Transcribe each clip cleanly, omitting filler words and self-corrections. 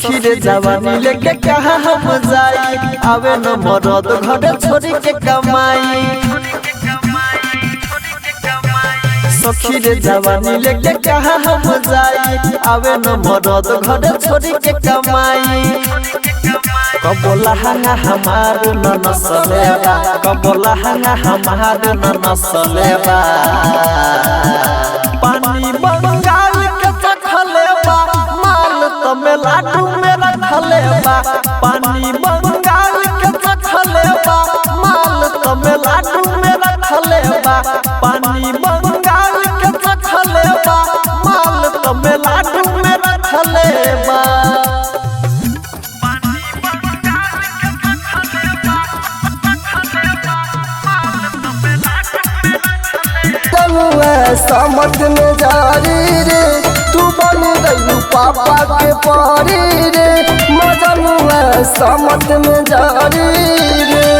सखी रे जवानी लेके कहाँ हम जाई, आवे न मरद घर छोड़ी के कमाई। सखी रे जवानी लेके कहाँ हम जाई, आवे न मरद घर छोड़ी के कमाई। कबोला हंगा हमार न नसलेबा, कबोला हंगा हमार न नसलेबा। पानी बंगाल के चखलेबा, माल तमे लाडू में रखलेबा। पानी बंगाल के चखलेबा, माल तमे लाडू में रखलेबा। पानी बंगाल के चखलेबा, माल तमे लाडू में रखलेबा। समझ में जारी रे, तू बन गई पापा के पारी रे। मजनुआ समझ में जारी रे।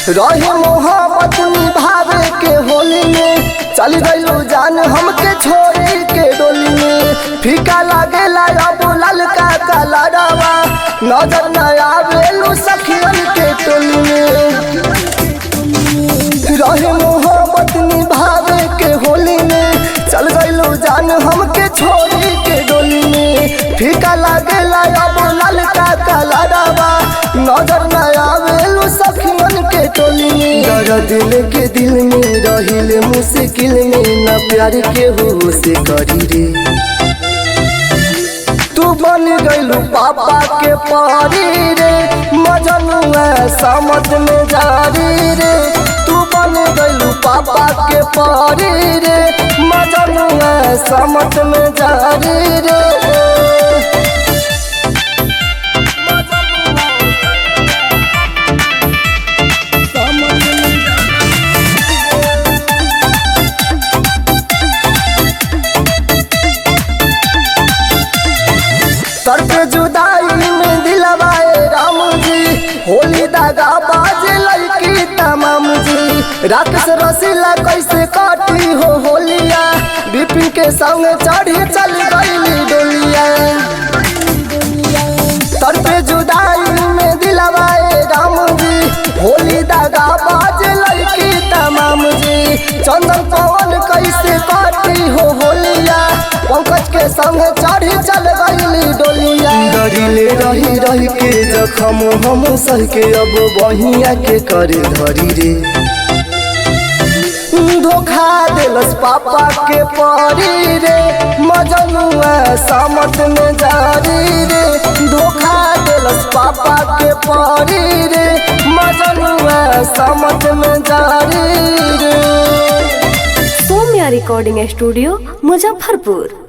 रहे मोहब्बत निभावे के होली में, चल गइलू जान हमके छोड़ी के डोली में। फीका लागेला अब ललका कलरवा, नजर न आवेलू सखियन के टोली में। रहे मोहब्बत निभावे के होली में, चल गइलू जान हमके छोड़ी के डोली में। फीका लागेला अब ललका कलरवा, नजर न आवेलू सखियन के टोली में। दर्द लेके दिल में रहिले मुश्किल में, न प्यार के हो से करी रे। तू बन गइलू पापा के पारी रे, मजनुआ समझ में जारी रे। तू बन गइलू पापा के पारी रे, मजनुआ समझ में जारी रे। तरके जुदाई में दिलवाए राम जी, होली दागा बाजे लड़की तमाम जी। राक्षस रसीला कैसे काटी हो होलिया, बिपिन के संग चढ़ी चल गईली डोलिया। तरके जुदाई में दिलवाए राम जी, होली दागा बाजे लड़की तमाम जी। चंदन पवन कैसे काटी हो होलिया, पंकज के संग चढ़ी चल गईली डोलिया। डरिले रही रही के जखम हम सह के, अब बहिया के करे धरी रे। धोखा दिलस पापा के पारी रे, मजनुआ समझ में जारी रे। धोखा दिलस पापा के पारी रे, मजनुआ समझ में जारी रे। Saumya recording studio Muzaffarpur.